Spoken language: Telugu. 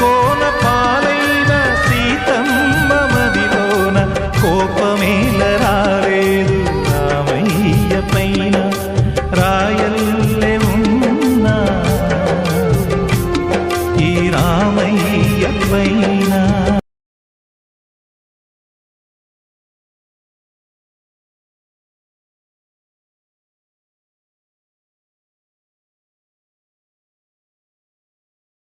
కోన పాలైన సీతమ్మ మదిలోన కోపమేల రాలేదు రామయ్య పైన రాయల్లే ఉన్నా ఈ రామయ్య పైన